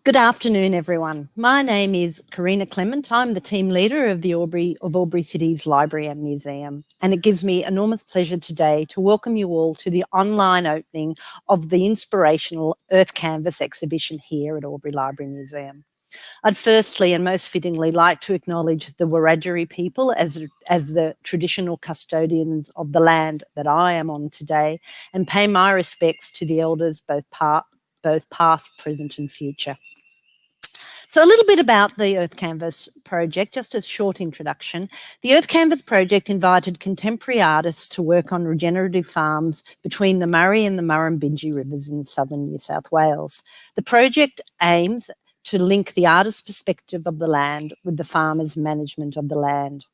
Good afternoon, everyone. My name is Karina Clement. I'm the team leader of the Albury City's Library and Museum, and it gives me enormous pleasure today to welcome you all to the online opening of the inspirational Earth Canvas exhibition here at Albury Library and Museum. I'd firstly and most fittingly like to acknowledge the Wiradjuri people as the traditional custodians of the land that I am on today, and pay my respects to the elders both past, present and future. So a little bit about the Earth Canvas project, just a short introduction. The Earth Canvas project invited contemporary artists to work on regenerative farms between the Murray and the Murrumbidgee rivers in southern New South Wales. The project aims to link the artist's perspective of the land with the farmer's management of the land.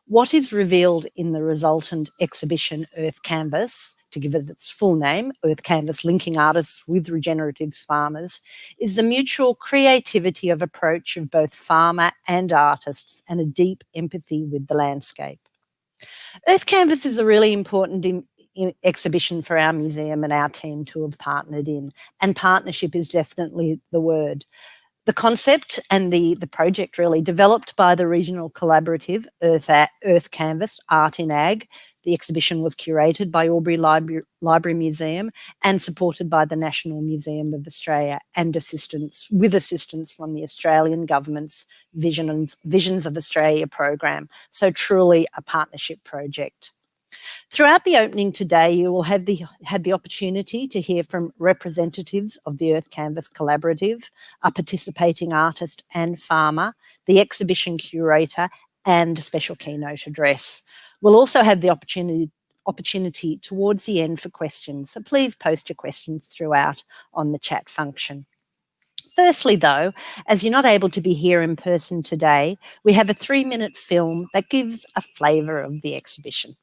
What is revealed in the resultant exhibition Earth Canvas, to give it its full name, Earth Canvas Linking Artists with Regenerative Farmers, is the mutual creativity of approach of both farmer and artists and a deep empathy with the landscape. Earth Canvas is a really important exhibition for our museum and our team to have partnered in, and partnership is definitely the word. The concept and the project really developed by the regional collaborative Earth Canvas Art in Ag. The exhibition was curated by Albury Library Museum and supported by the National Museum of Australia and with assistance from the Australian Government's Visions of Australia program. So truly a partnership project. Throughout the opening today, you will have the opportunity to hear from representatives of the Earth Canvas Collaborative, a participating artist and farmer, the exhibition curator, and a special keynote address. We'll also have the opportunity towards the end for questions, so please post your questions throughout on the chat function. Firstly, though, as you're not able to be here in person today, we have a 3-minute film that gives a flavour of the exhibition.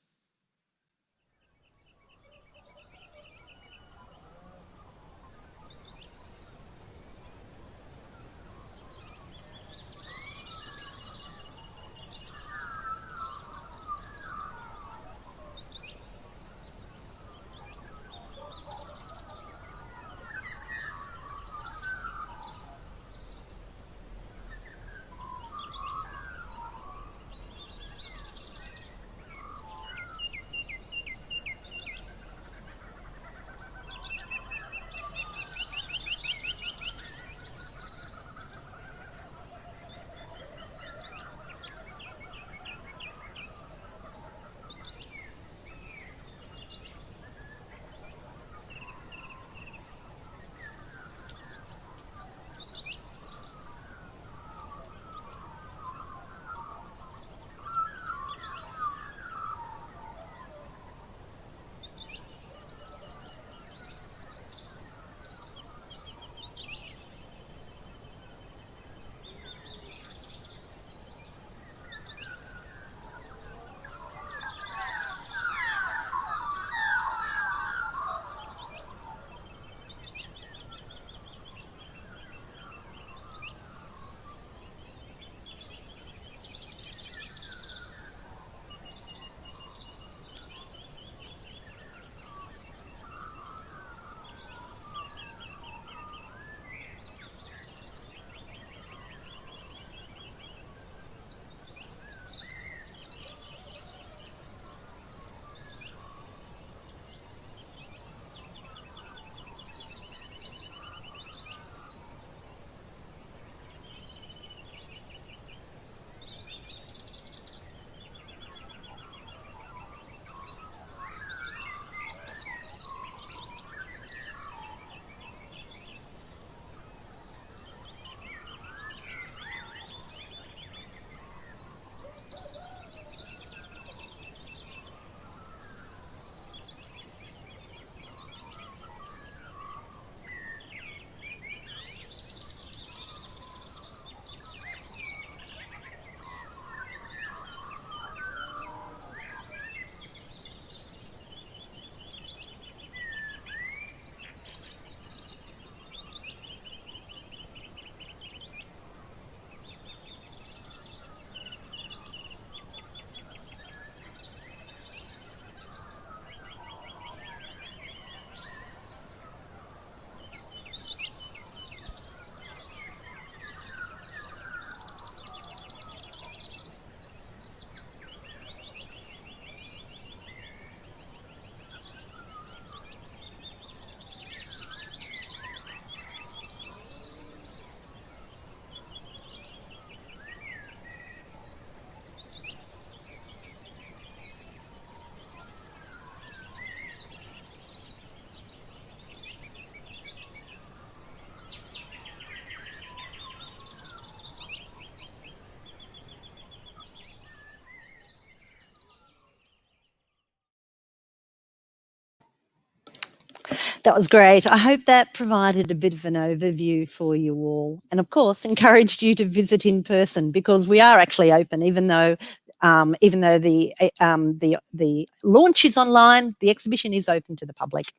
That was great. I hope that provided a bit of an overview for you all, and of course encouraged you to visit in person, because we are actually open, even though the launch is online. The exhibition is open to the public.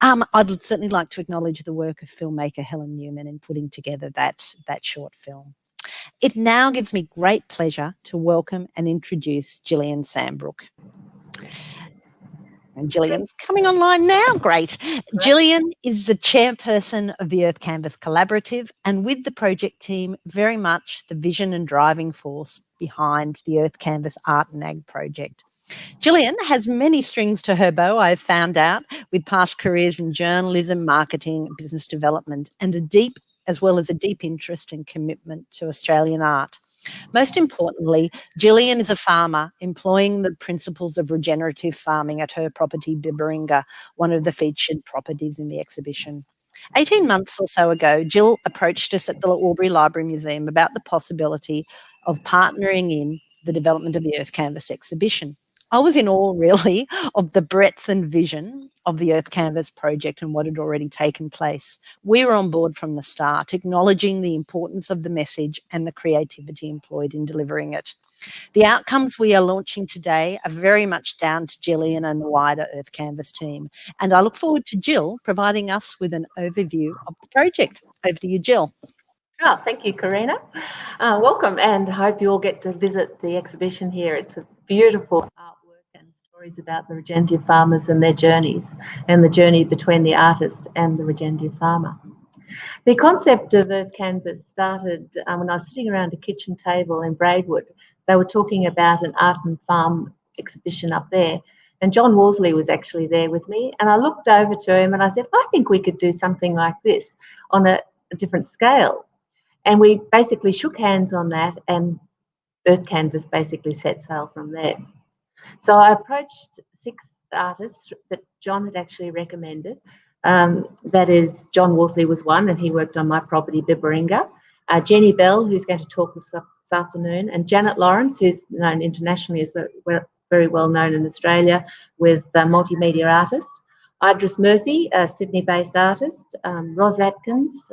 I'd certainly like to acknowledge the work of filmmaker Helen Newman in putting together that short film. It now gives me great pleasure to welcome and introduce Gillian Sanbrook. And Gillian's coming online now. Great. Gillian is the chairperson of the Earth Canvas Collaborative, and with the project team, very much the vision and driving force behind the Earth Canvas Art and Ag project. Gillian has many strings to her bow, I've found out, with past careers in journalism, marketing, business development, and a deep interest and commitment to Australian art. Most importantly, Gillian is a farmer employing the principles of regenerative farming at her property Bibberinga, one of the featured properties in the exhibition. 18 months or so ago, Gill approached us at the Albury Library Museum about the possibility of partnering in the development of the Earth Canvas exhibition. I was in awe, really, of the breadth and vision of the Earth Canvas project and what had already taken place. We were on board from the start, acknowledging the importance of the message and the creativity employed in delivering it. The outcomes we are launching today are very much down to Gillian and the wider Earth Canvas team, and I look forward to Gill providing us with an overview of the project. Over to you, Gill. Oh, thank you, Karina. Welcome, and I hope you all get to visit the exhibition here. It's a beautiful artwork and stories about the regenerative farmers and their journeys, and the journey between the artist and the regenerative farmer. The concept of Earth Canvas started when I was sitting around a kitchen table in Braidwood. They were talking about an art and farm exhibition up there, and John Wolseley was actually there with me, and I looked over to him and I said, I think we could do something like this on a different scale. And we basically shook hands on that, and Earth Canvas basically set sail from there. So I approached 6 artists that John had actually recommended. That is, John Wolseley was one, and he worked on my property, Bibberinga. Jenny Bell, who's going to talk this afternoon, and Janet Laurence, who's known internationally as very well known in Australia with multimedia artists. Idris Murphy, a Sydney-based artist. Ros Atkins,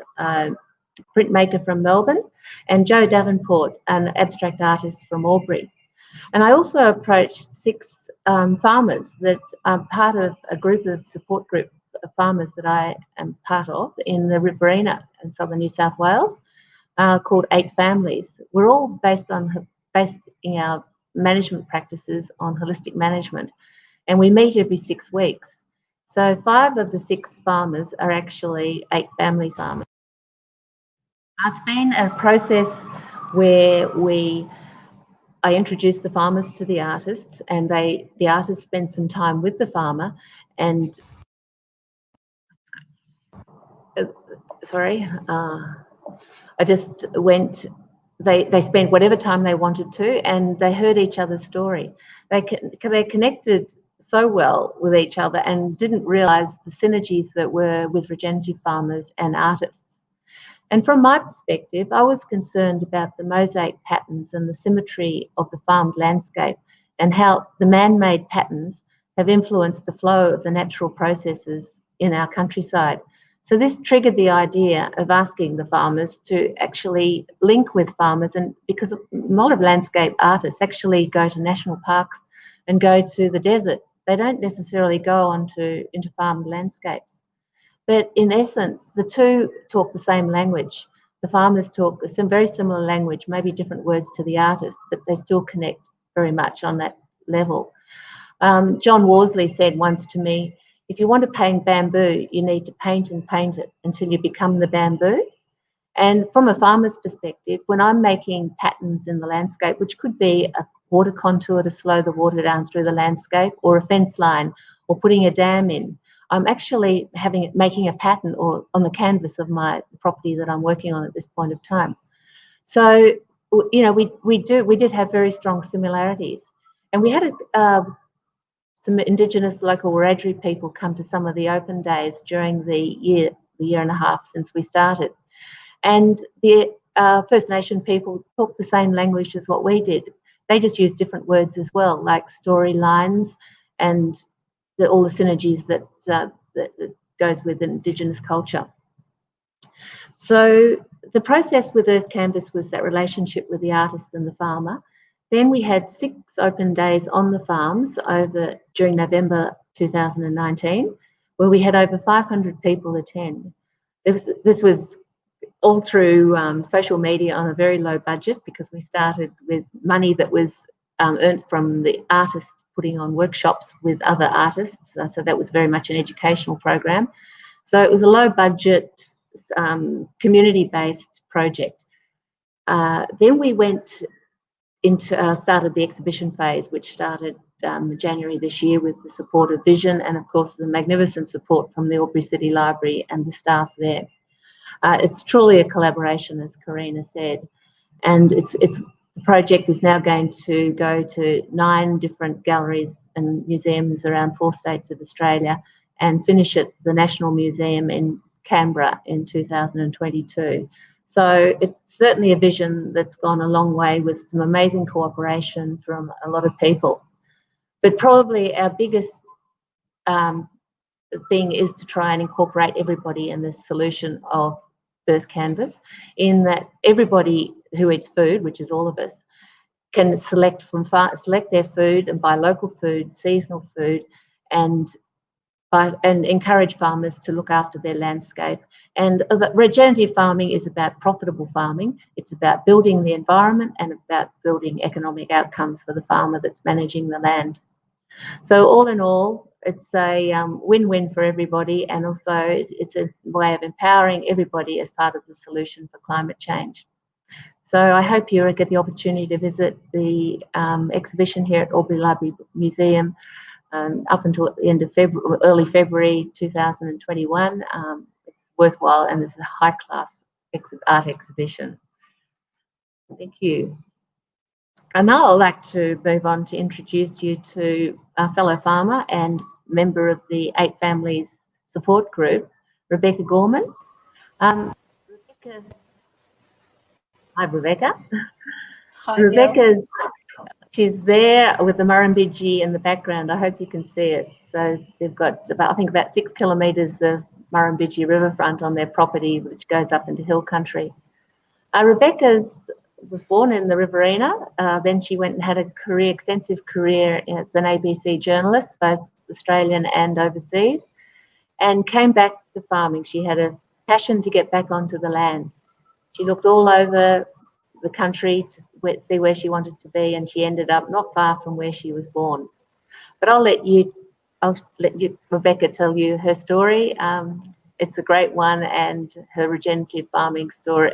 printmaker from Melbourne, and Joe Davenport, an abstract artist from Albury. And I also approached 6 farmers that are part of a support group of farmers that I am part of in the Riverina in southern New South Wales, called 8 Families. We're all based in our management practices on holistic management, and we meet every 6 weeks. So 5 of the 6 farmers are actually 8 family farmers. It's been a process where I introduce the farmers to the artists, and the artists spend some time with the farmer, and I just went. They spent whatever time they wanted to, and they heard each other's story. They connected so well with each other and didn't realise the synergies that were with regenerative farmers and artists. And from my perspective, I was concerned about the mosaic patterns and the symmetry of the farmed landscape, and how the man-made patterns have influenced the flow of the natural processes in our countryside. So this triggered the idea of asking the farmers to actually link with farmers, and because a lot of landscape artists actually go to national parks and go to the desert. They don't necessarily go into farmed landscapes. But in essence, the two talk the same language. The farmers talk some very similar language, maybe different words to the artists, but they still connect very much on that level. John Wolseley said once to me, if you want to paint bamboo, you need to paint and paint it until you become the bamboo. And from a farmer's perspective, when I'm making patterns in the landscape, which could be a water contour to slow the water down through the landscape, or a fence line, or putting a dam in, I'm actually making a pattern or on the canvas of my property that I'm working on at this point of time. So, you know, we did have very strong similarities, and we had some Indigenous local Wiradjuri people come to some of the open days during the year and a half since we started, and the First Nation people talk the same language as what we did. They just used different words as well, like storylines and all the synergies that goes with Indigenous culture. So the process with Earth Canvas was that relationship with the artist and the farmer. Then we had 6 open days on the farms during November 2019, where we had over 500 people attend. This was all through social media on a very low budget, because we started with money that was earned from the artists putting on workshops with other artists. So that was very much an educational program. So it was a low budget, community-based project. Then we went into started the exhibition phase, which started January this year with the support of Vision, and of course the magnificent support from the Albury City Library and the staff there. It's truly a collaboration, as Karina said, and the project is now going to go to 9 different galleries and museums around 4 states of Australia, and finish at the National Museum in Canberra in 2022. So it's certainly a vision that's gone a long way, with some amazing cooperation from a lot of people. But probably our biggest thing is to try and incorporate everybody in this solution of Earth Canvas, in that everybody who eats food, which is all of us, can select their food and buy local food, seasonal food, and encourage farmers to look after their landscape. And regenerative farming is about profitable farming. It's about building the environment and about building economic outcomes for the farmer that's managing the land. So all in all, it's a win-win for everybody, and also it's a way of empowering everybody as part of the solution for climate change. So I hope you get the opportunity to visit the exhibition here at Albury Library Museum up until the end of early February 2021. It's worthwhile, and it's a high-class art exhibition. Thank you. And now I'd like to move on to introduce you to our fellow farmer and member of the 8 Families Support Group, Rebecca Gorman. Rebecca. Hi, Rebecca. Hi, Rebecca. She's there with the Murrumbidgee in the background. I hope you can see it. So they've got about 6 kilometres of Murrumbidgee riverfront on their property, which goes up into hill country. Rebecca was born in the Riverina. Then she went and had a extensive career as an ABC journalist, both Australian and overseas, and came back to farming. She had a passion to get back onto the land. She looked all over the country to see where she wanted to be, and she ended up not far from where she was born. But I'll let you, Rebecca, tell you her story. It's a great one, and her regenerative farming story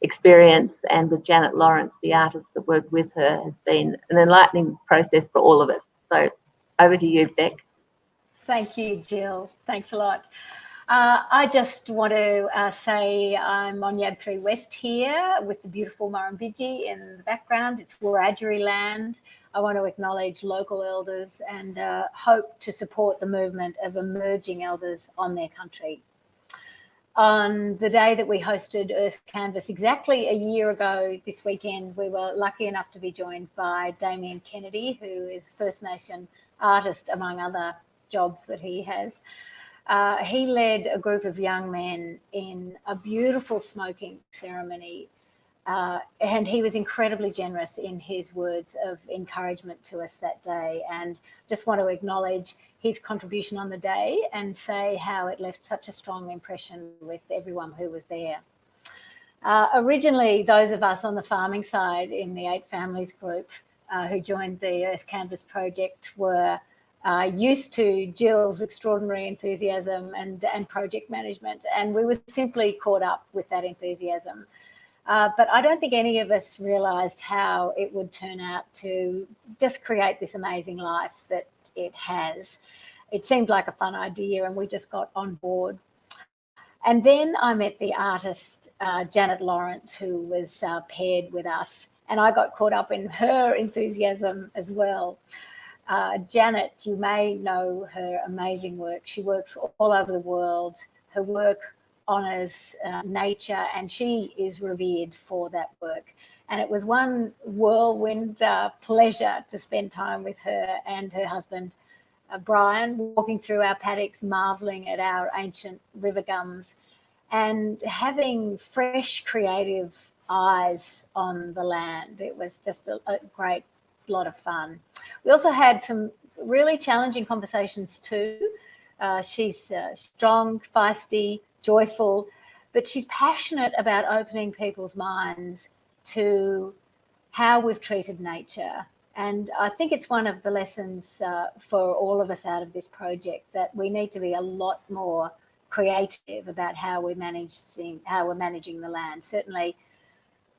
experience, and with Janet Laurence, the artist that worked with her, has been an enlightening process for all of us. So over to you, Beck. Thank you, Gill. Thanks a lot. I just want to say I'm on Yabtree West here with the beautiful Murrumbidgee in the background. It's Wiradjuri land. I want to acknowledge local elders and hope to support the movement of emerging elders on their country. On the day that we hosted Earth Canvas exactly a year ago this weekend, we were lucky enough to be joined by Damien Kennedy, who is First Nation artist, among other jobs that he has. He led a group of young men in a beautiful smoking ceremony, and he was incredibly generous in his words of encouragement to us that day. And just want to acknowledge his contribution on the day and say how it left such a strong impression with everyone who was there. Originally, those of us on the farming side in the 8 Families group who joined the Earth Canvas project were used to Gill's extraordinary enthusiasm and project management, and we were simply caught up with that enthusiasm. But I don't think any of us realised how it would turn out to just create this amazing life that it has. It seemed like a fun idea, and we just got on board. And then I met the artist, Janet Laurence, who was paired with us, and I got caught up in her enthusiasm as well. Janet, you may know her amazing work. She works all over the world. Her work honours nature, and she is revered for that work. And it was one whirlwind pleasure to spend time with her and her husband, Brian, walking through our paddocks, marvelling at our ancient river gums and having fresh, creative eyes on the land. It was just a great lot of fun. We also had some really challenging conversations too. She's strong, feisty, joyful, but she's passionate about opening people's minds to how we've treated nature. And I think it's one of the lessons for all of us out of this project, that we need to be a lot more creative about how we're managing the land. Certainly,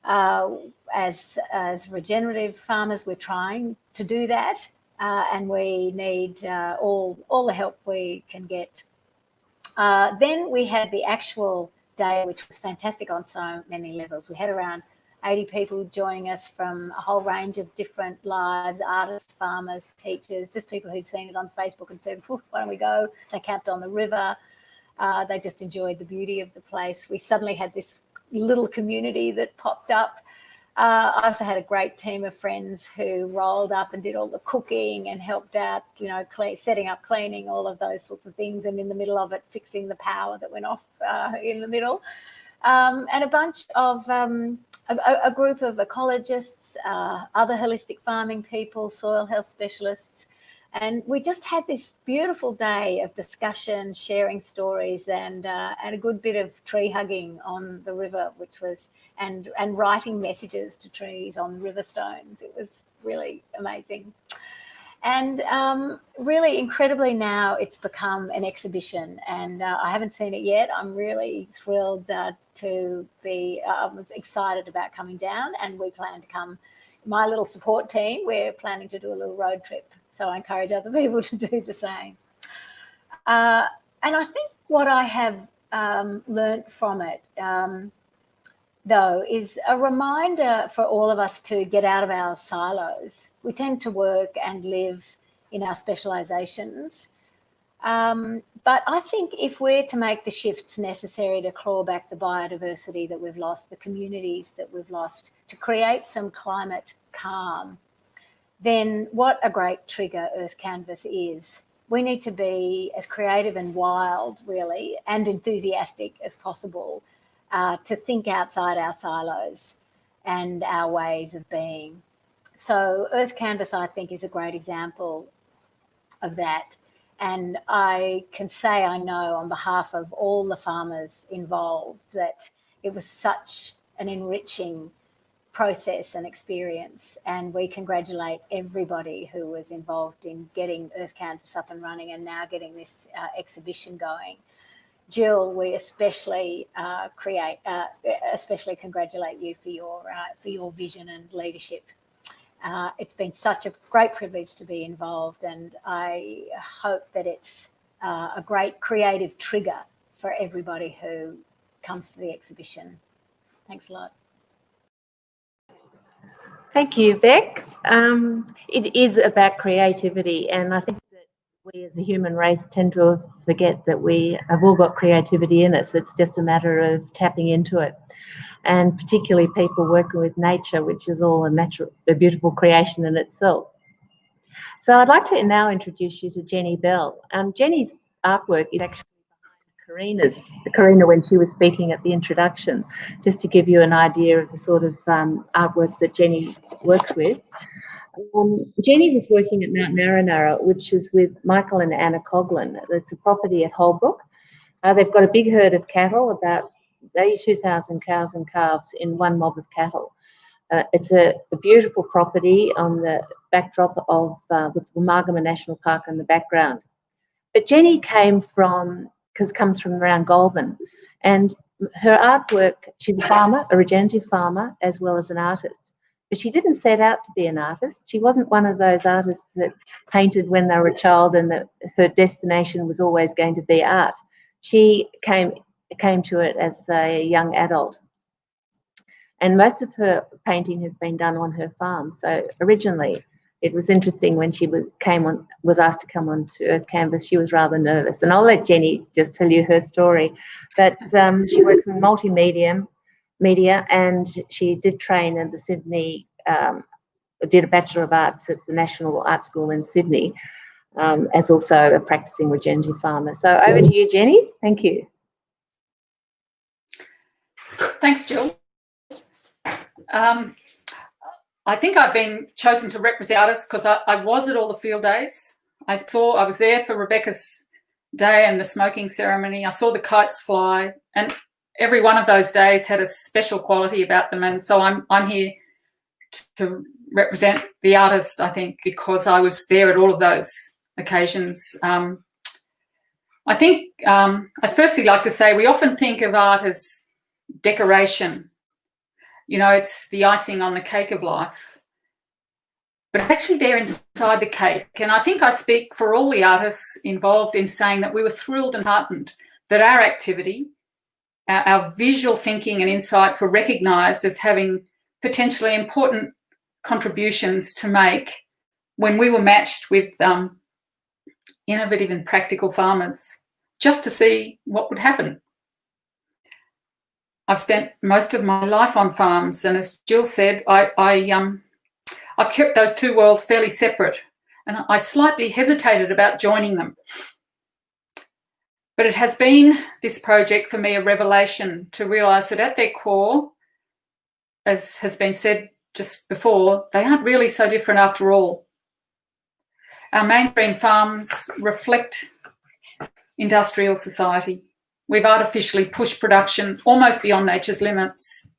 as regenerative farmers, we're trying to do that, and we need all the help we can get. Then we had the actual day, which was fantastic on so many levels. We had around 80 people joining us from a whole range of different lives, artists, farmers, teachers, just people who'd seen it on Facebook and said, why don't we go? They camped on the river. They just enjoyed the beauty of the place. We suddenly had this little community that popped up. I also had a great team of friends who rolled up and did all the cooking and helped out, setting up, cleaning, all of those sorts of things. And in the middle of it, fixing the power that went off in the middle. And a bunch of, a group of ecologists, other holistic farming people, soil health specialists. And we just had this beautiful day of discussion, sharing stories, and a good bit of tree hugging on the river, which was, and writing messages to trees on river stones. It was really amazing. And really incredibly now it's become an exhibition, and I haven't seen it yet. I'm really thrilled to be, I was excited about coming down, and we plan to come, my little support team, we're planning to do a little road trip. So I encourage other people to do the same. And I think what I have learnt from it, though, is a reminder for all of us to get out of our silos. We tend to work and live in our specialisations. But I think if we're to make the shifts necessary to claw back the biodiversity that we've lost, the communities that we've lost, to create some climate calm, then what a great trigger Earth Canvas is. We need to be as creative and wild, really, and enthusiastic as possible to think outside our silos and our ways of being. So Earth Canvas, I think, is a great example of that. And I can say I know on behalf of all the farmers involved that it was such an enriching process and experience, and we congratulate everybody who was involved in getting Earth Canvas up and running and now getting this exhibition going. Gill, we especially congratulate you for your vision and leadership. It's been such a great privilege to be involved, and I hope that it's a great creative trigger for everybody who comes to the exhibition. Thanks a lot. Thank you, Beck. It is about creativity, and I think that we as a human race tend to forget that we have all got creativity in us. It's just a matter of tapping into it, and particularly people working with nature, which is all a beautiful creation in itself. So I'd like to now introduce you to Jenny Bell. Jenny's artwork is actually Karina when she was speaking at the introduction, just to give you an idea of the sort of artwork that Jenny works with. Jenny was working at Mount Narranarra, which is with Michael and Anna Coughlin. It's a property at Holbrook. They've got a big herd of cattle, about 82,000 cows and calves in one mob of cattle. It's a beautiful property on the backdrop of with Margama National Park in the background. But Jenny comes from around Goulburn, and her artwork, she's a farmer, a regenerative farmer, as well as an artist. But she didn't set out to be an artist. She wasn't one of those artists that painted when they were a child and that her destination was always going to be art. She came to it as a young adult. And most of her painting has been done on her farm. So originally, it was interesting when she was asked to come on to Earth Canvas, she was rather nervous. And I'll let Jenny just tell you her story. But she works in multimedia, and she did train in the Sydney, did a Bachelor of Arts at the National Art School in Sydney. as also a practicing regenerative farmer. So over to you, Jenny. Thank you. Thanks, Gill. I think I've been chosen to represent artists because I was at all the field days. I was there for Rebecca's day and the smoking ceremony. I saw the kites fly, and every one of those days had a special quality about them. And so I'm here to represent the artists, I think, because I was there at all of those occasions. I think I'd firstly like to say we often think of art as decoration. You know, it's the icing on the cake of life. But actually they're inside the cake. And I think I speak for all the artists involved in saying that we were thrilled and heartened that our activity, our visual thinking and insights were recognised as having potentially important contributions to make when we were matched with innovative and practical farmers, just to see what would happen. I've spent most of my life on farms, and as Gill said, I've kept those two worlds fairly separate, and I slightly hesitated about joining them. But it has been, this project, for me, a revelation to realise that at their core, as has been said just before, they aren't really so different after all. Our mainstream farms reflect industrial society. We've artificially pushed production almost beyond nature's limits.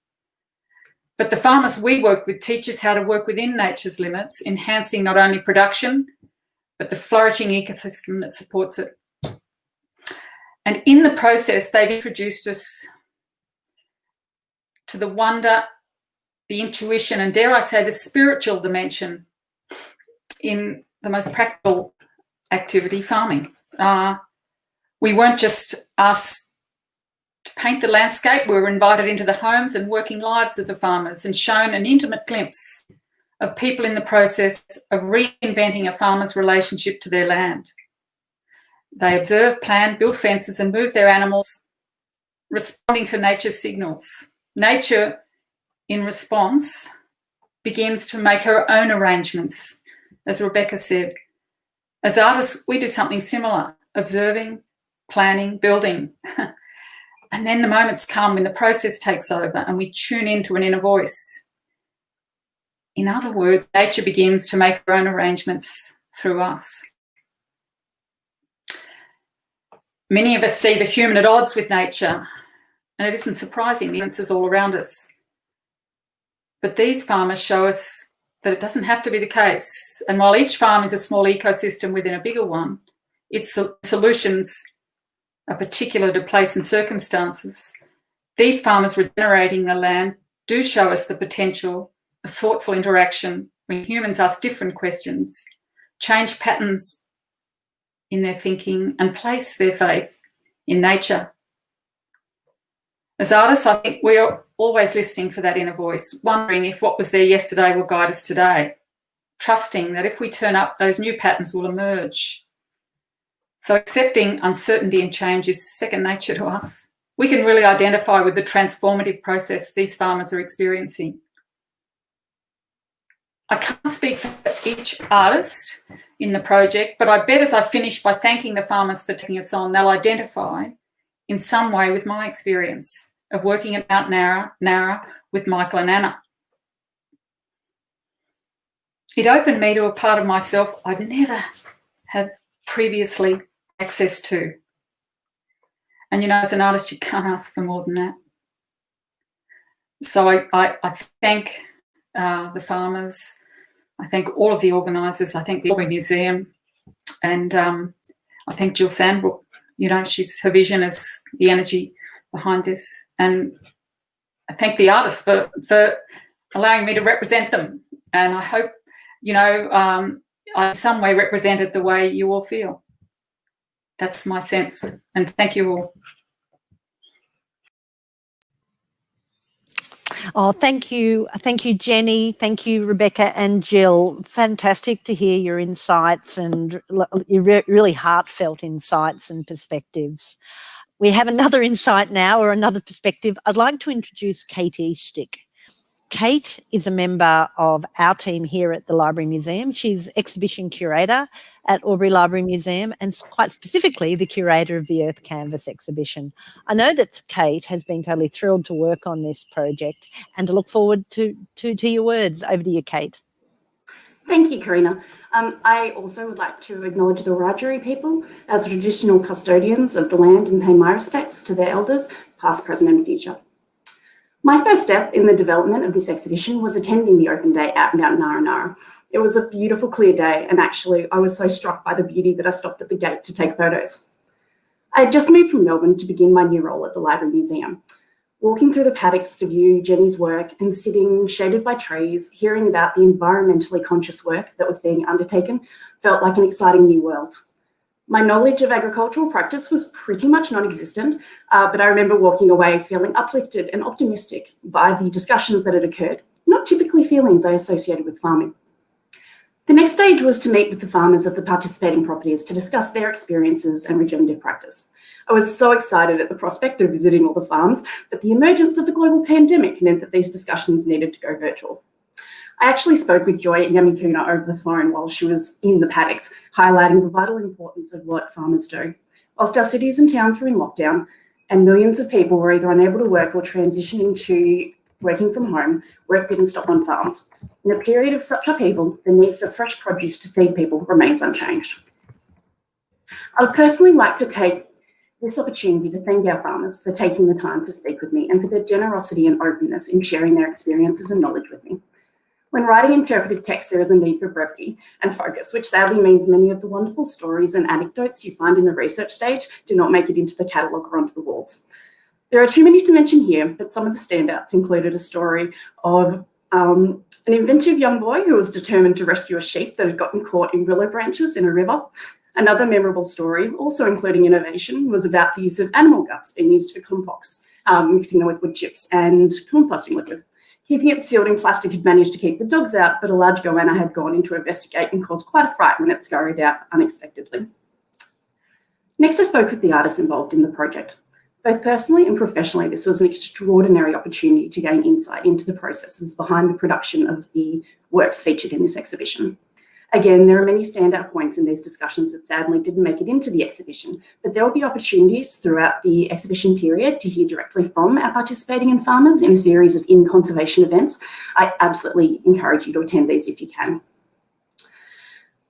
But the farmers we work with teach us how to work within nature's limits, enhancing not only production, but the flourishing ecosystem that supports it. And in the process, they've introduced us to the wonder, the intuition, and dare I say, the spiritual dimension in the most practical activity, farming. We weren't just asked to paint the landscape, we were invited into the homes and working lives of the farmers and shown an intimate glimpse of people in the process of reinventing a farmer's relationship to their land. They observe, plan, build fences and move their animals, responding to nature's signals. Nature, in response, begins to make her own arrangements, as Rebecca said. As artists, we do something similar, observing, planning, building. And then the moments come when the process takes over and we tune into an inner voice. In other words, nature begins to make her own arrangements through us. Many of us see the human at odds with nature, and it isn't surprising, the evidence is all around us. But these farmers show us that it doesn't have to be the case. And while each farm is a small ecosystem within a bigger one, its solutions are particular to place and circumstances. These farmers regenerating the land do show us the potential of thoughtful interaction when humans ask different questions, change patterns in their thinking and place their faith in nature. As artists, I think we are always listening for that inner voice, wondering if what was there yesterday will guide us today, trusting that if we turn up, those new patterns will emerge. So accepting uncertainty and change is second nature to us. We can really identify with the transformative process these farmers are experiencing. I can't speak for each artist in the project, but I bet as I finish by thanking the farmers for taking us on, they'll identify in some way with my experience of working at Mount Narra with Michael and Anna. It opened me to a part of myself I'd never had previously access to. And you know, as an artist, you can't ask for more than that. So I thank the farmers, I thank all of the organisers, I thank the Aubrey Museum, and I thank Gill Sanbrook. You know, her vision is the energy behind this. And I thank the artists for allowing me to represent them. And I hope, you know, I in some way represented the way you all feel. That's my sense. And thank you all. Oh, thank you. Thank you, Jenny. Thank you, Rebecca and Gill. Fantastic to hear your insights and your really heartfelt insights and perspectives. We have another insight now, or another perspective. I'd like to introduce Kate Eastick. Kate is a member of our team here at the Library Museum. She's exhibition curator at Albury Library Museum and quite specifically the curator of the Earth Canvas exhibition. I know that Kate has been totally thrilled to work on this project and to look forward to your words. Over to you, Kate. Thank you, Karina. I also would like to acknowledge the Wiradjuri people as traditional custodians of the land and pay my respects to their elders, past, present and future. My first step in the development of this exhibition was attending the open day at Mount Nara. It was a beautiful, clear day, and actually I was so struck by the beauty that I stopped at the gate to take photos. I had just moved from Melbourne to begin my new role at the Library Museum. Walking through the paddocks to view Jenny's work and sitting shaded by trees, hearing about the environmentally conscious work that was being undertaken felt like an exciting new world. My knowledge of agricultural practice was pretty much non-existent, but I remember walking away feeling uplifted and optimistic by the discussions that had occurred, not typically feelings I associated with farming. The next stage was to meet with the farmers of the participating properties to discuss their experiences and regenerative practice. I was so excited at the prospect of visiting all the farms, but the emergence of the global pandemic meant that these discussions needed to go virtual. I actually spoke with Joy Yamikuna over the phone while she was in the paddocks, highlighting the vital importance of what farmers do. Whilst our cities and towns were in lockdown and millions of people were either unable to work or transitioning to working from home, work didn't stop on farms. In a period of such upheaval, the need for fresh produce to feed people remains unchanged. I would personally like to take this opportunity to thank our farmers for taking the time to speak with me and for their generosity and openness in sharing their experiences and knowledge with me. When writing interpretive text, there is a need for brevity and focus, which sadly means many of the wonderful stories and anecdotes you find in the research stage do not make it into the catalogue or onto the walls. There are too many to mention here, but some of the standouts included a story of an inventive young boy who was determined to rescue a sheep that had gotten caught in willow branches in a river. Another memorable story, also including innovation, was about the use of animal guts being used for compost, mixing them with wood chips and composting liquid. Keeping it sealed in plastic had managed to keep the dogs out, but a large goanna had gone in to investigate and caused quite a fright when it scurried out unexpectedly. Next, I spoke with the artists involved in the project. Both personally and professionally, this was an extraordinary opportunity to gain insight into the processes behind the production of the works featured in this exhibition. Again, there are many standout points in these discussions that sadly didn't make it into the exhibition, but there will be opportunities throughout the exhibition period to hear directly from our participating and farmers in a series of in-conservation events. I absolutely encourage you to attend these if you can.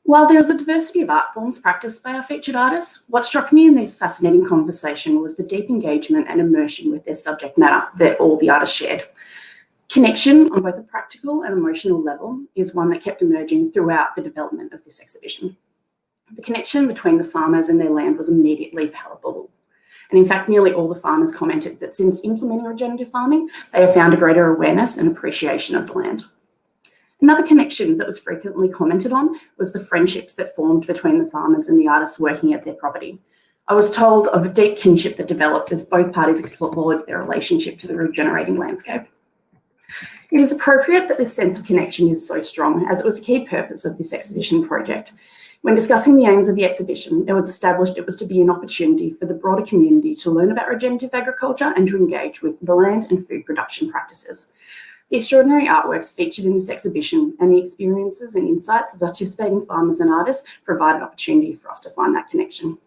While there is a diversity of art forms practiced by our featured artists, what struck me in this fascinating conversation was the deep engagement and immersion with their subject matter that all the artists shared. Connection on both a practical and emotional level is one that kept emerging throughout the development of this exhibition. The connection between the farmers and their land was immediately palpable. And in fact, nearly all the farmers commented that since implementing regenerative farming, they have found a greater awareness and appreciation of the land. Another connection that was frequently commented on was the friendships that formed between the farmers and the artists working at their property. I was told of a deep kinship that developed as both parties explored their relationship to the regenerating landscape. It is appropriate that this sense of connection is so strong, as it was a key purpose of this exhibition project. When discussing the aims of the exhibition, it was established it was to be an opportunity for the broader community to learn about regenerative agriculture and to engage with the land and food production practices. The extraordinary artworks featured in this exhibition and the experiences and insights of participating farmers and artists provide an opportunity for us to find that connection.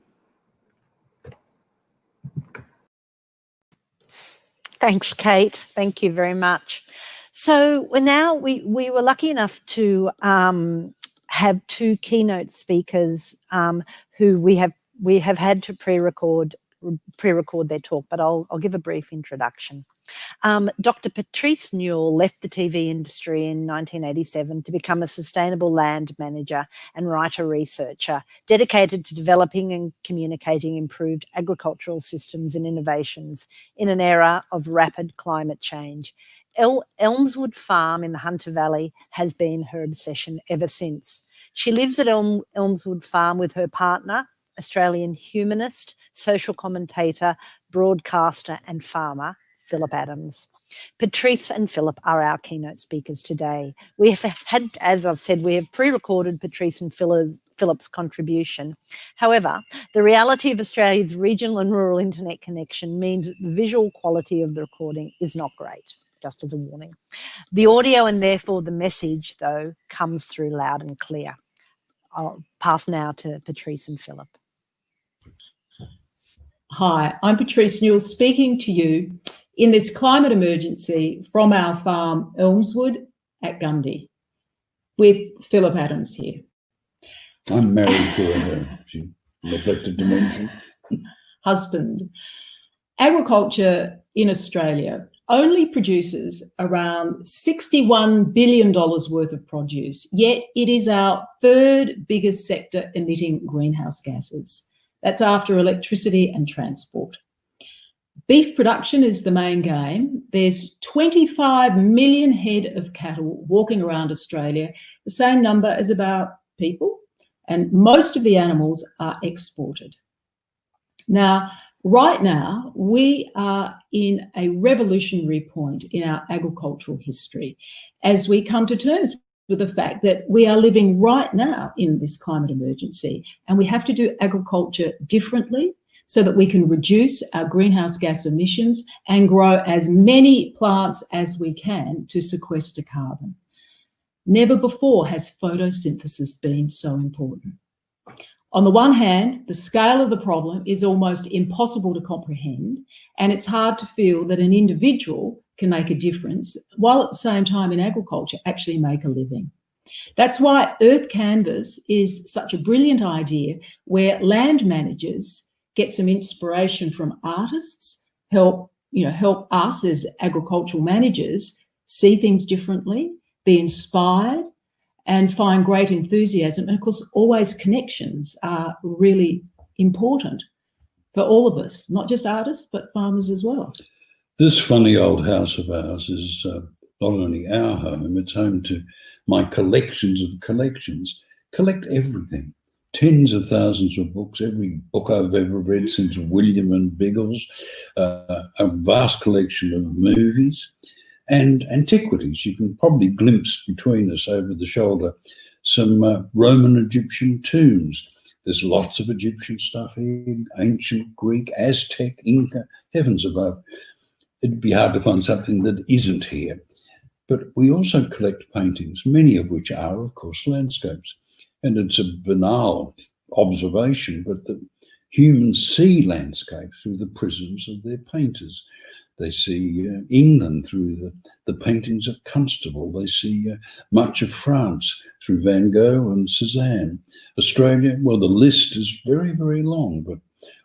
Thanks, Kate. Thank you very much. So we were lucky enough to have two keynote speakers who we have had to pre-record their talk, but I'll give a brief introduction. Dr. Patrice Newell left the TV industry in 1987 to become a sustainable land manager and writer-researcher dedicated to developing and communicating improved agricultural systems and innovations in an era of rapid climate change. Elmswood Farm in the Hunter Valley has been her obsession ever since. She lives at Elmswood Farm with her partner, Australian humanist, social commentator, broadcaster and farmer, Phillip Adams. Patrice and Phillip are our keynote speakers today. We have had, as I've said, we have pre-recorded Patrice and Phillip's contribution. However, the reality of Australia's regional and rural internet connection means that the visual quality of the recording is not great. just as a warning. The audio and therefore the message, though, comes through loud and clear. I'll pass now to Patrice and Phillip. Hi, I'm Patrice Newell speaking to you in this climate emergency from our farm Elmswood at Gundy with Phillip Adams here. I'm married to her, she neglected to mention. Husband. Agriculture in Australia only produces around $61 billion worth of produce, yet it is our third biggest sector emitting greenhouse gases. That's after electricity and transport. Beef production is the main game. There's 25 million head of cattle walking around Australia, the same number as about people, and most of the animals are exported. Now, right now, we are in a revolutionary point in our agricultural history as we come to terms with the fact that we are living right now in this climate emergency, and we have to do agriculture differently so that we can reduce our greenhouse gas emissions and grow as many plants as we can to sequester carbon. Never before has photosynthesis been so important. On the one hand, the scale of the problem is almost impossible to comprehend, and it's hard to feel that an individual can make a difference, while at the same time in agriculture actually make a living. That's why Earth Canvas is such a brilliant idea, where land managers get some inspiration from artists, help us as agricultural managers see things differently, be inspired, and find great enthusiasm. And of course, always connections are really important for all of us, not just artists, but farmers as well. This funny old house of ours is not only our home, it's home to my collections of collections. Collect everything. Tens of thousands of books, every book I've ever read since William and Biggles, a vast collection of movies, and antiquities. You can probably glimpse between us over the shoulder some Roman Egyptian tombs. There's lots of Egyptian stuff here, ancient Greek, Aztec, Inca, heavens above. It'd be hard to find something that isn't here. But we also collect paintings, many of which are, of course, landscapes. And it's a banal observation, but that humans see landscape through the prisms of their painters. They see England through the paintings of Constable. They see much of France through Van Gogh and Cézanne. Australia, well, the list is very, very long, but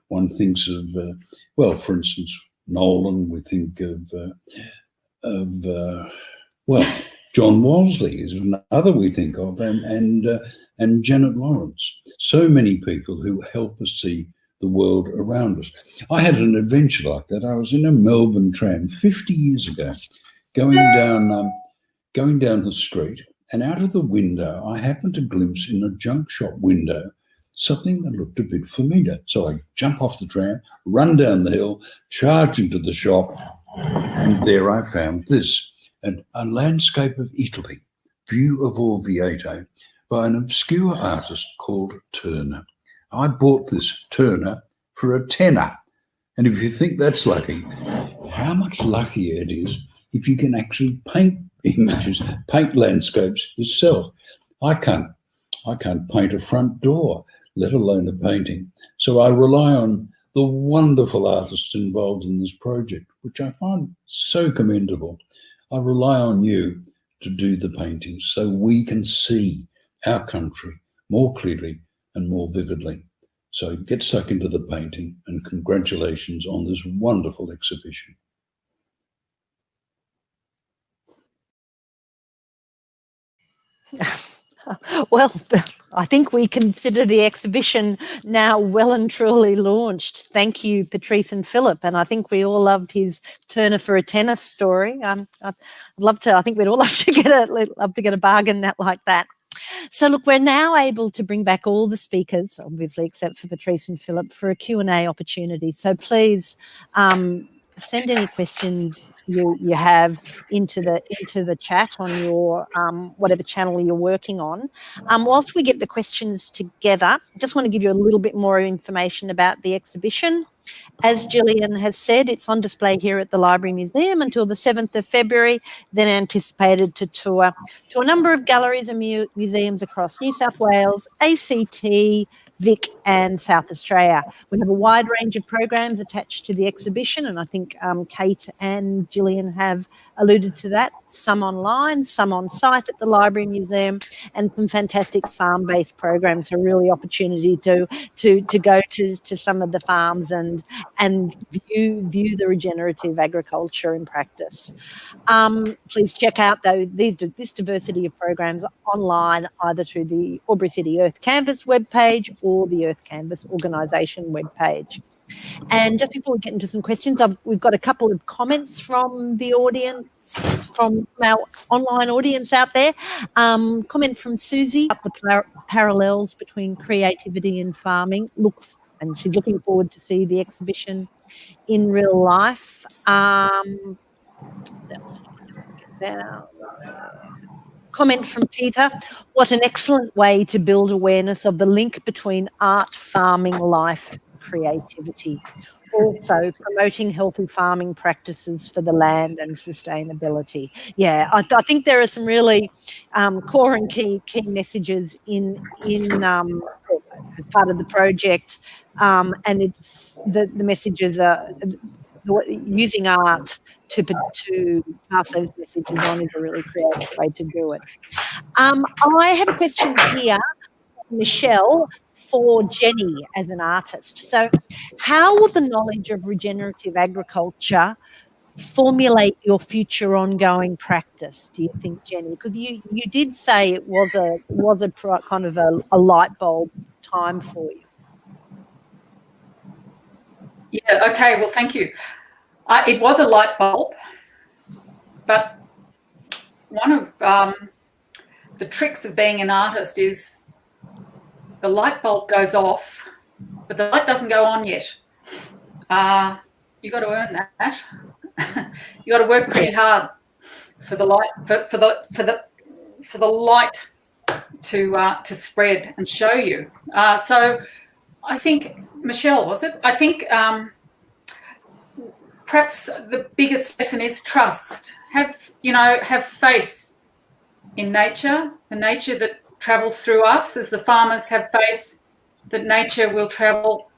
one thinks of, well, for instance, Nolan, we think of John Wolseley is another we think of, and Janet Laurence. So many people who help us see the world around us. I had an adventure like that. I was in a Melbourne tram 50 years ago, going down the street, and out of the window, I happened to glimpse in a junk shop window something that looked a bit familiar. So I jump off the tram, run down the hill, charge into the shop, and there I found this, a landscape of Italy, view of Orvieto, by an obscure artist called Turner. I bought this Turner for a tenner. And if you think that's lucky, how much luckier it is if you can actually paint images, paint landscapes yourself. I can't paint a front door, let alone a painting. So I rely on the wonderful artists involved in this project, which I find so commendable. I rely on you to do the paintings so we can see our country more clearly and more vividly. So get stuck into the painting, and congratulations on this wonderful exhibition. Well, I think we consider the exhibition now well and truly launched. Thank you, Patrice and Phillip. And I think we all loved his Turner for a tennis story. I'd love to. I think we'd all love to get a bargain like that. So look, we're now able to bring back all the speakers, obviously, except for Patrice and Phillip, for a Q&A opportunity. So please send any questions you have into the chat on your whatever channel you're working on. Whilst we get the questions together, I just want to give you a little bit more information about the exhibition. As Gillian has said, it's on display here at the Library Museum until the 7th of February, then anticipated to tour to a number of galleries and museums across New South Wales, ACT, Vic and South Australia. We have a wide range of programs attached to the exhibition, and I think Kate and Gillian have alluded to that, some online, some on site at the Library Museum, and some fantastic farm-based programs, so really opportunity to go to some of the farms and view the regenerative agriculture in practice. Please check out this diversity of programs online, either through the Albury City Earth Canvas webpage or the Earth Canvas organisation webpage. And just before we get into some questions, we've got a couple of comments from the audience, from our online audience out there. Comment from Susie about the parallels between creativity and farming. And she's looking forward to see the exhibition in real life. Let's see if I just get down. Comment from Peter: what an excellent way to build awareness of the link between art, farming, life, creativity. Also promoting healthy farming practices for the land and sustainability. Yeah, I think there are some really core and key messages in as part of the project, and it's the messages are using art to pass those messages on is a really creative way to do it. I have a question here, Michelle, for Jenny as an artist. So how will the knowledge of regenerative agriculture formulate your future ongoing practice, do you think, Jenny? Because you did say it was a kind of a light bulb time for you. Yeah, okay, well, thank you. It was a light bulb, but one of the tricks of being an artist is the light bulb goes off, but the light doesn't go on yet. You got to earn that. You got to work pretty hard for the light for the light to spread and show you. So I think, Michelle, was it? I think perhaps the biggest lesson is trust. Have faith in nature, the nature that travels through us, as the farmers have faith that nature will travel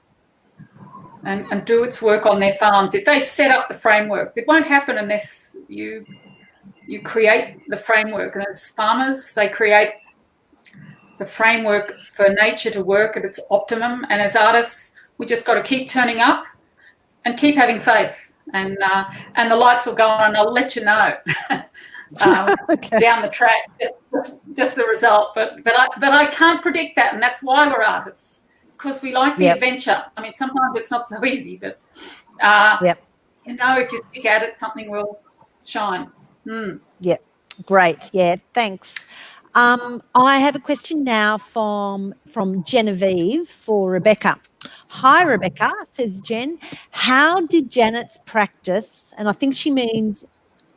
and do its work on their farms. If they set up the framework, it won't happen unless you create the framework. And as farmers, they create the framework for nature to work at its optimum. And as artists, we just got to keep turning up and keep having faith. And the lights will go on, and I'll let you know Okay. down the track just the result. But I can't predict that, and that's why we're artists, because we like the adventure. I mean, sometimes it's not so easy, but if you stick at it, something will shine. Yeah, great. Yeah, thanks. I have a question now from Genevieve for Rebecca. Hi, Rebecca, says Jen. How did Janet's practice, and I think she means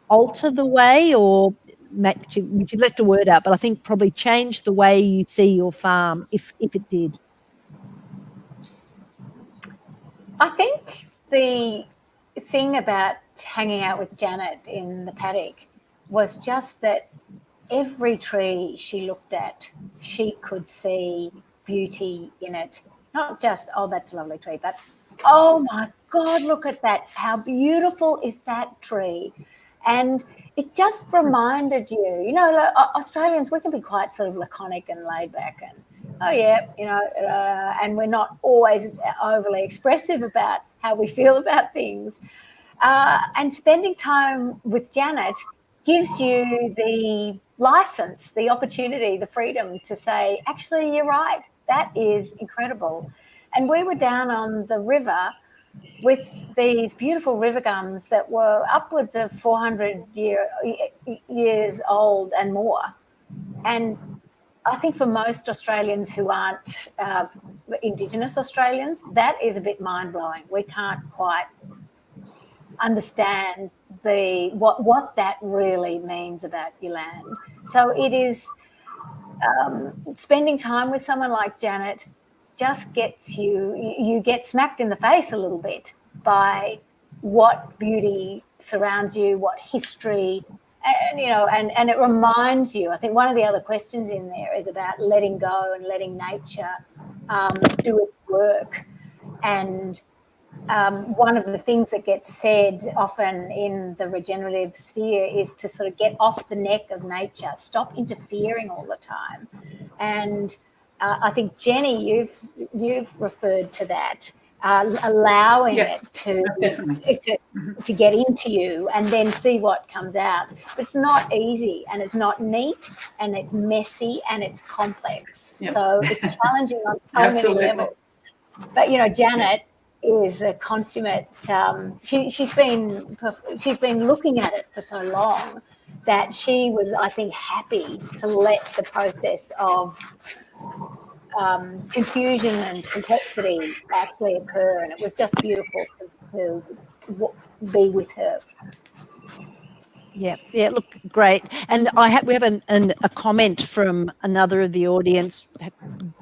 alter the way, or she left a word out, but I think probably change the way you see your farm, if it did? I think the thing about hanging out with Janet in the paddock was just that every tree she looked at, she could see beauty in it. Not just, oh, that's a lovely tree, but, oh, my God, look at that. How beautiful is that tree? And it just reminded you, like Australians, we can be quite sort of laconic and laid back and, oh, yeah, and we're not always overly expressive about how we feel about things. And spending time with Janet gives you the license, the opportunity, the freedom to say, actually, you're right. That is incredible. And we were down on the river with these beautiful river gums that were upwards of 400 years old and more. And I think for most Australians who aren't Indigenous Australians, that is a bit mind-blowing. We can't quite understand what that really means about your land. So it is spending time with someone like Janet just gets you get smacked in the face a little bit by what beauty surrounds you, what history, and and it reminds you. I think one of the other questions in there is about letting go and letting nature do its work. And one of the things that gets said often in the regenerative sphere is to sort of get off the neck of nature, stop interfering all the time. And I think, Jenny, you've referred to that, allowing it to get into you and then see what comes out. But it's not easy, and it's not neat, and it's messy, and it's complex. Yep. So it's challenging on so many levels. But Janet is a consummate. She's been looking at it for so long that she was, I think, happy to let the process of confusion and complexity actually occur, and it was just beautiful to be with her. Yeah, look, great. And we have a comment from another of the audience,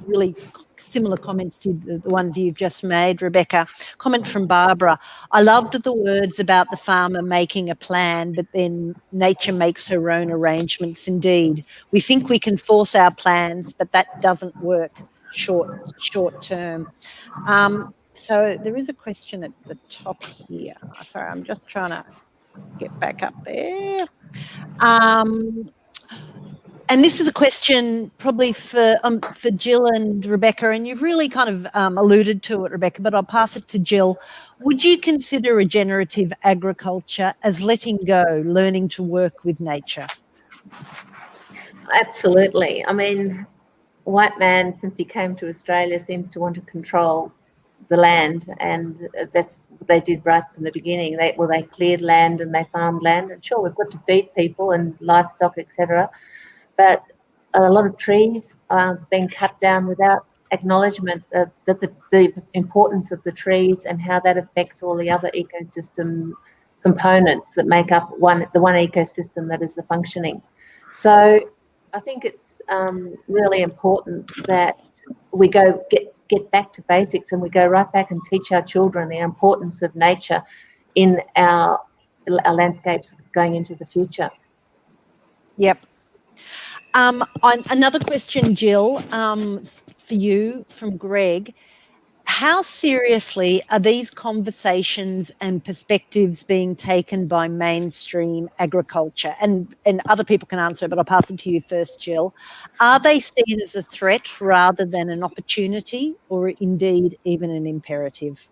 really similar comments to the ones you've just made, Rebecca. Comment from Barbara. I loved the words about the farmer making a plan, but then nature makes her own arrangements. Indeed, we think we can force our plans, but that doesn't work short term. So there is a question at the top here. Sorry, I'm just trying to get back up there. And this is a question probably for Gill and Rebecca, and you've really kind of alluded to it, Rebecca, but I'll pass it to Gill. Would you consider regenerative agriculture as letting go, learning to work with nature? Absolutely. I mean, white man, since he came to Australia, seems to want to control the land, and that's what they did right from the beginning. They cleared land and they farmed land, and sure, we've got to feed people and livestock, etc. But a lot of trees are being cut down without acknowledgement that the importance of the trees and how that affects all the other ecosystem components that make up the one ecosystem that is the functioning. So I think it's really important that we get back to basics, and we go right back and teach our children the importance of nature in our landscapes going into the future. Yep. Another question, Gill, for you from Greg. How seriously are these conversations and perspectives being taken by mainstream agriculture? And other people can answer, but I'll pass it to you first, Gill. Are they seen as a threat rather than an opportunity, or indeed even an imperative?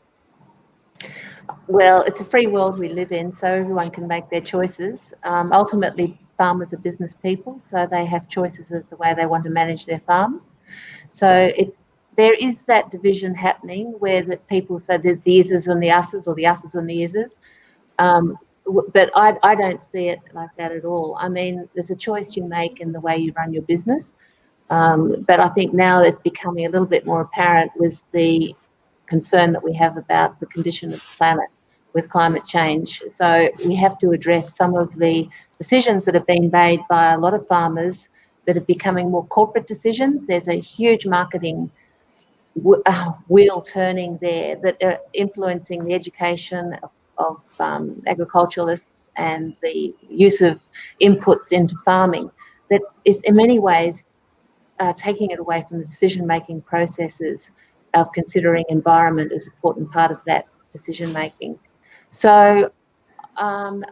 Well, it's a free world we live in, so everyone can make their choices. Ultimately, farmers are business people, so they have choices as the way they want to manage their farms. So there is that division happening where the people say the is's and the us's, or the us's and the is's. But I don't see it like that at all. I mean, there's a choice you make in the way you run your business. But I think now it's becoming a little bit more apparent with the concern that we have about the condition of the planet with climate change. So we have to address some of the decisions that have been made by a lot of farmers that are becoming more corporate decisions. There's a huge marketing wheel turning there that are influencing the education of agriculturalists and the use of inputs into farming that is in many ways taking it away from the decision-making processes of considering environment as an important part of that decision-making. So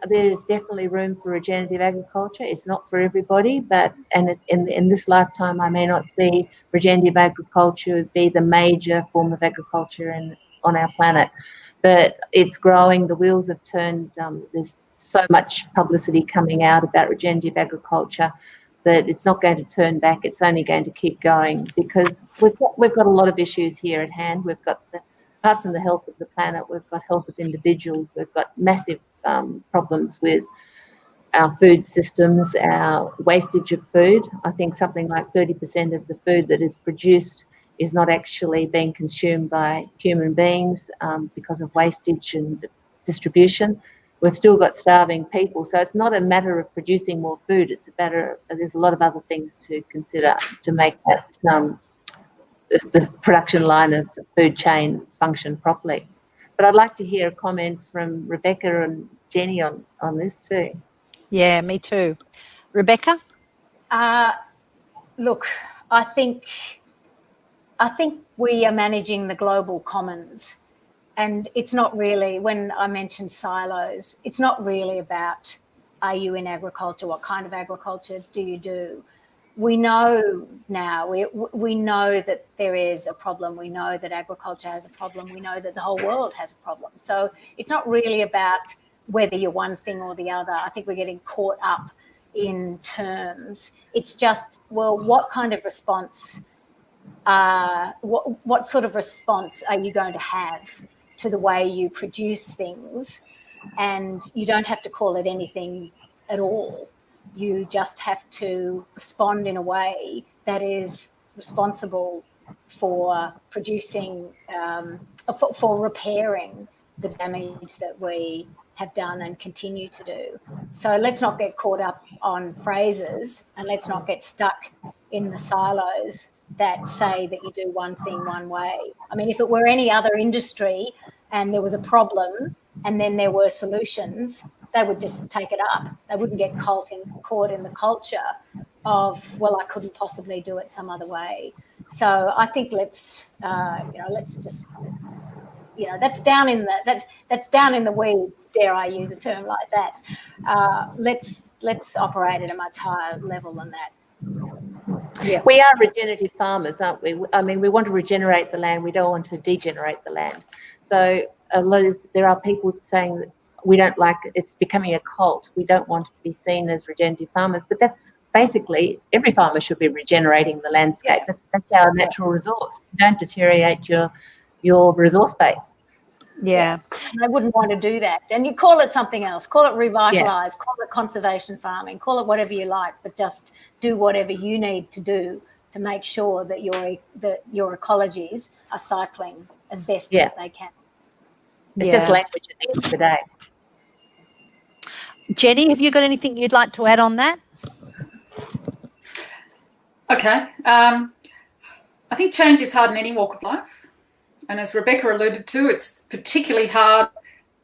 there's definitely room for regenerative agriculture. It's not for everybody, but in this lifetime, I may not see regenerative agriculture be the major form of agriculture on our planet. But it's growing. The wheels have turned. There's so much publicity coming out about regenerative agriculture that it's not going to turn back. It's only going to keep going, because we've got a lot of issues here at hand. We've got apart from the health of the planet, we've got health of individuals. We've got massive problems with our food systems, our wastage of food. I think something like 30% of the food that is produced is not actually being consumed by human beings because of wastage and distribution. We've still got starving people. So it's not a matter of producing more food. It's a matter of, there's a lot of other things to consider to make that the production line of the food chain function properly. But I'd like to hear a comment from Rebecca and Jenny on this too. Yeah, me too. Rebecca? Look, I think we are managing the global commons, and it's not really, when I mentioned silos, it's not really about, are you in agriculture? What kind of agriculture do you do? We know now, we know that there is a problem. We know that agriculture has a problem. We know that the whole world has a problem. So it's not really about whether you're one thing or the other. I think we're getting caught up in terms. It's just, well, what kind of response, what sort of response are you going to have to the way you produce things? And you don't have to call it anything at all. You just have to respond in a way that is responsible for producing, for repairing the damage that we have done and continue to do. So let's not get caught up on phrases, and let's not get stuck in the silos that say that you do one thing one way. I mean, if it were any other industry and there was a problem and then there were solutions, they would just take it up. They wouldn't get caught in the culture of, well, I couldn't possibly do it some other way. So I think let's just, that's down in the weeds. Dare I use a term like that? Let's operate at a much higher level than that. Yeah. We are regenerative farmers, aren't we? I mean, we want to regenerate the land. We don't want to degenerate the land. So there are people saying that we don't like it. It's becoming a cult. We don't want to be seen as regenerative farmers, but that's basically, every farmer should be regenerating the landscape. Yeah. That's our natural resource. You don't deteriorate your resource base. Yeah. I wouldn't want to do that. And you call it something else. Call it revitalise, call it conservation farming, call it whatever you like, but just do whatever you need to do to make sure that your ecologies are cycling as best as they can. It's just language at the end of the day. Jenny, have you got anything you'd like to add on that? Okay. I think change is hard in any walk of life. And as Rebecca alluded to, it's particularly hard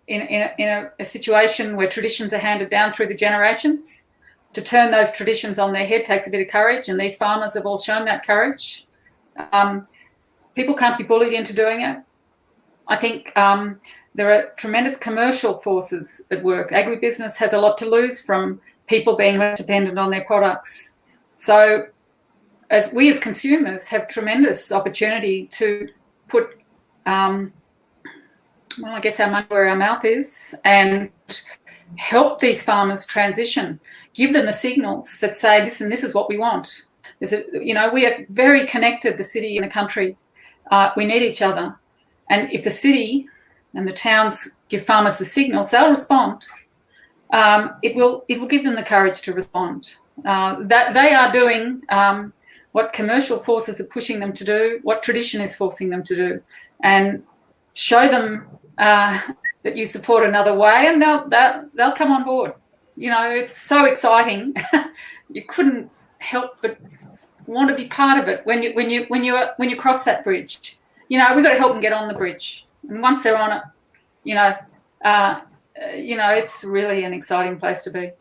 in a situation where traditions are handed down through the generations. To turn those traditions on their head takes a bit of courage, and these farmers have all shown that courage. People can't be bullied into doing it. I think there are tremendous commercial forces at work. Agribusiness has a lot to lose from people being less dependent on their products. So as we as consumers have tremendous opportunity to put, I guess our money where our mouth is, and help these farmers transition, give them the signals that say, listen, this is what we want. We are very connected, the city and the country. We need each other. And if the city and the towns give farmers the signals, they'll respond. It will give them the courage to respond. That they are doing what commercial forces are pushing them to do, what tradition is forcing them to do, and show them that you support another way, and they'll come on board. It's so exciting. You couldn't help but want to be part of it when you cross that bridge. We've got to help them get on the bridge, and once they're on it, it's really an exciting place to be.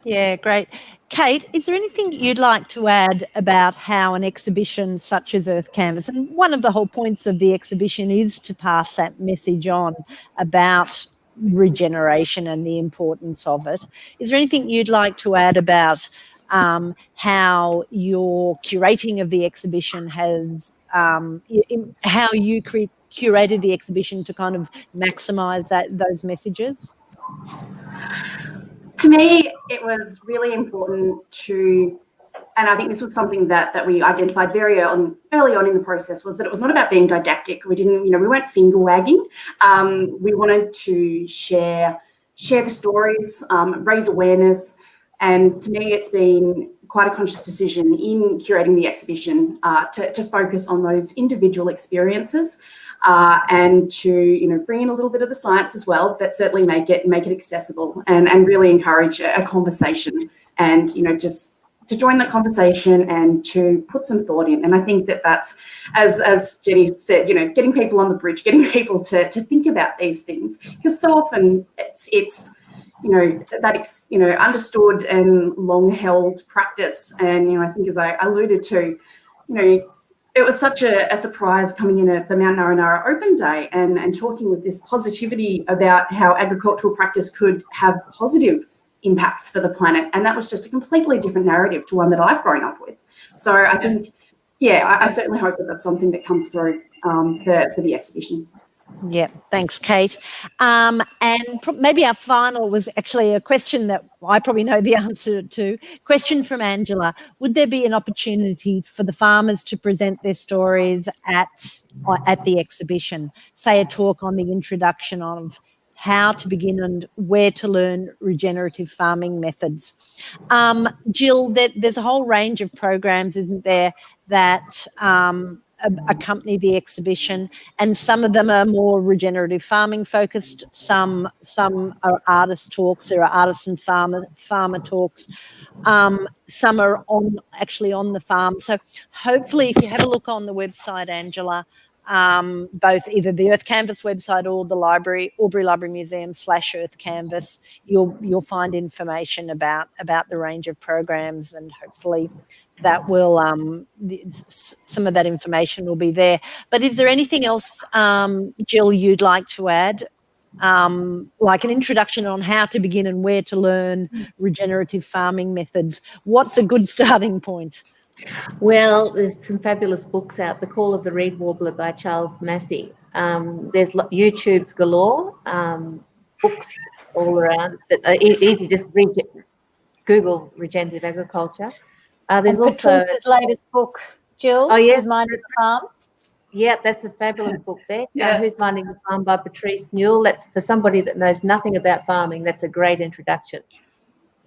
Yeah, great. Kate, is there anything you'd like to add about how an exhibition such as Earth Canvas, and one of the whole points of the exhibition is to pass that message on about regeneration and the importance of it. Is there anything you'd like to add about how your curating of the exhibition has, how you curated the exhibition to kind of maximise those messages? To me, it was really important to, and I think this was something that we identified very early on in the process, was that it was not about being didactic. We weren't finger wagging. We wanted to share the stories, raise awareness. And to me, it's been quite a conscious decision in curating the exhibition to focus on those individual experiences and to bring in a little bit of the science as well, but certainly make it accessible and really encourage a conversation and just join the conversation and to put some thought in. And I think that that's, as Jenny said, you know, getting people on the bridge, getting people to think about these things, because so often it's you know, that understood and long held practice. And, you know, I think, as I alluded to, you know, it was such a surprise coming in at the Mount Narrannarra Open Day and talking with this positivity about how agricultural practice could have positive impacts for the planet. And that was just a completely different narrative to one that I've grown up with. So I think, I certainly hope that that's something that comes through for the exhibition. Yeah, thanks, Kate. And maybe our final was actually a question that I probably know the answer to. Question from Angela: would there be an opportunity for the farmers to present their stories at the exhibition? Say a talk on the introduction of how to begin and where to learn regenerative farming methods. Gill, there's a whole range of programs, isn't there, that accompany the exhibition, and some of them are more regenerative farming focused. Some are artist talks. There are artist and farmer talks. Some are actually on the farm. So hopefully, if you have a look on the website, Angela, both either the Earth Canvas website or the Albury Library Museum /Earth Canvas, you'll find information about the range of programs, and hopefully that will some of that information will be there. But is there anything else, Gill, you'd like to add, like an introduction on how to begin and where to learn regenerative farming methods? What's a good starting point? Well, there's some fabulous books out. The Call of the Reed Warbler by Charles Massey. There's YouTube's galore, books all around that are easy. Just Google regenerative agriculture. There's also Patrice's latest book, Gill. Oh, yeah. Who's Minding the Farm? Yeah, that's a fabulous book there. Yeah. Who's Minding the Farm by Patrice Newell. That's for somebody that knows nothing about farming. That's a great introduction.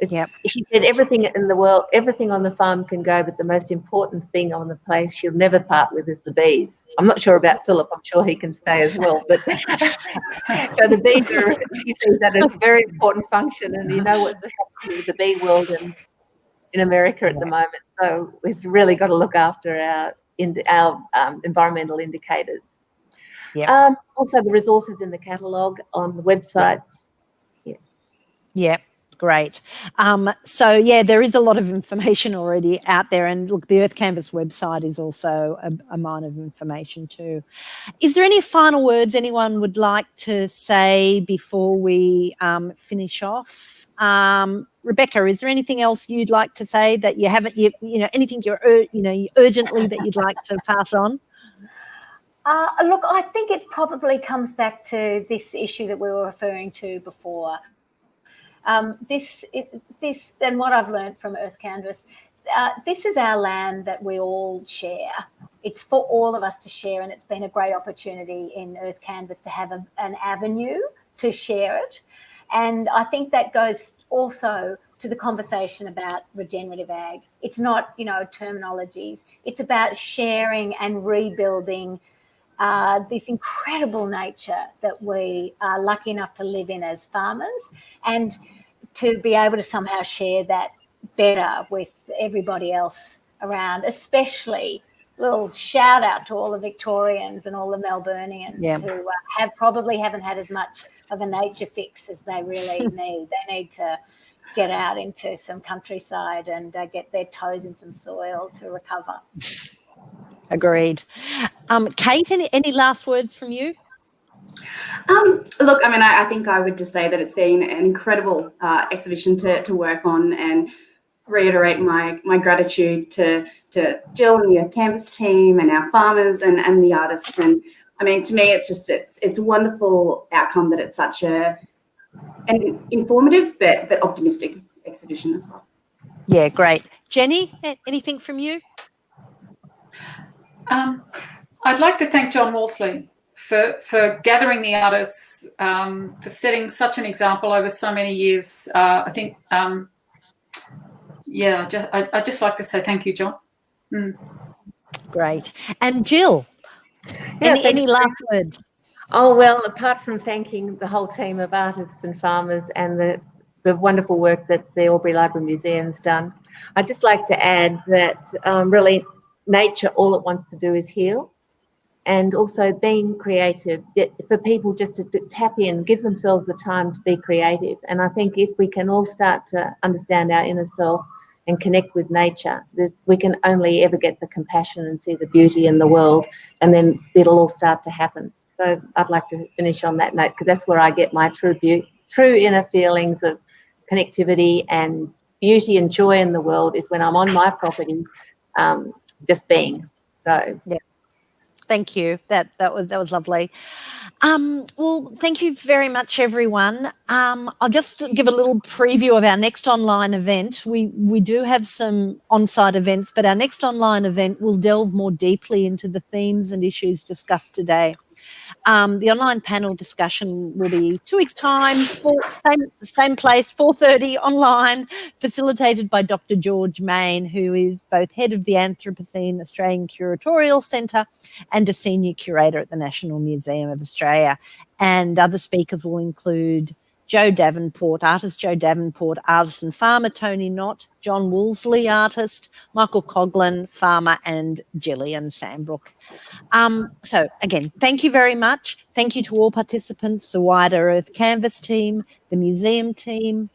She said everything in the world, everything on the farm can go, but the most important thing on the place she'll never part with is the bees. I'm not sure about Phillip. I'm sure he can stay as well. But so the bees are, she sees that as a very important function. And you know what's happening with the bee world in America at the moment. So we've really got to look after our environmental indicators. Also the resources in the catalogue on the websites. Yeah. Great. So, there is a lot of information already out there. And look, the Earth Canvas website is also a mine of information too. Is there any final words anyone would like to say before we finish off? Rebecca, is there anything else you'd like to say that you haven't, anything urgently that you'd like to pass on? Look, I think it probably comes back to this issue that we were referring to before. This and what I've learned from Earth Canvas, this is our land that we all share. It's for all of us to share, and it's been a great opportunity in Earth Canvas to have an avenue to share it. And I think that goes also to the conversation about regenerative ag. It's not, terminologies. It's about sharing and rebuilding this incredible nature that we are lucky enough to live in as farmers, and to be able to somehow share that better with everybody else around, especially a little shout out to all the Victorians and all the Melburnians who haven't had as much of a nature fix as they really need. They need to get out into some countryside and get their toes in some soil to recover. Agreed. Kate, any last words from you? Look, I think I would just say that it's been an incredible exhibition to work on, and reiterate my gratitude to Gill and the Earth Canvas team and our farmers and the artists. And to me, it's a wonderful outcome that it's such an informative but optimistic exhibition as well. Yeah, great. Jenny, anything from you? I'd like to thank John Wolseley for gathering the artists, for setting such an example over so many years. I think, I'd just like to say thank you, John. Great. And Gill, any last words? Oh, well, apart from thanking the whole team of artists and farmers and the the wonderful work that the Albury Library Museum's done. I'd just like to add that really nature, all it wants to do is heal. And also being creative, for people just to tap in, give themselves the time to be creative. And I think if we can all start to understand our inner self and connect with nature, we can only ever get the compassion and see the beauty in the world, and then it'll all start to happen. So I'd like to finish on that note, because that's where I get my true inner feelings of connectivity and beauty and joy in the world, is when I'm on my property, just being. So yeah. Thank you. That was lovely. Well, thank you very much, everyone. I'll just give a little preview of our next online event. We do have some on-site events, but our next online event will delve more deeply into the themes and issues discussed today. The online panel discussion will be 2 weeks' time, same place, 4:30 online, facilitated by Dr. George Main, who is both head of the Anthropocene Australian Curatorial Centre and a senior curator at the National Museum of Australia. And other speakers will include artist Joe Davenport, artist and farmer Tony Nott, John Wolseley, artist, Michael Coughlin, farmer, and Gillian Sanbrook. So again, thank you very much. Thank you to all participants, the Wider Earth Canvas team, the museum team,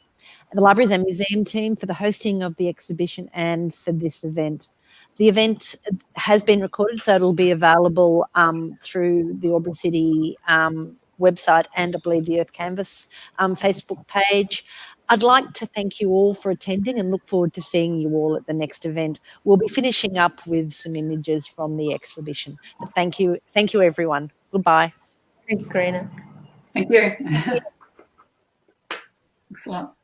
the Libraries and Museum team for the hosting of the exhibition and for this event. The event has been recorded, so it'll be available through the Albury City website and I believe the Earth Canvas Facebook page. I'd like to thank you all for attending and look forward to seeing you all at the next event. We'll be finishing up with some images from the exhibition. But thank you everyone. Goodbye. thanks, Karina. Thank you. Thanks a lot.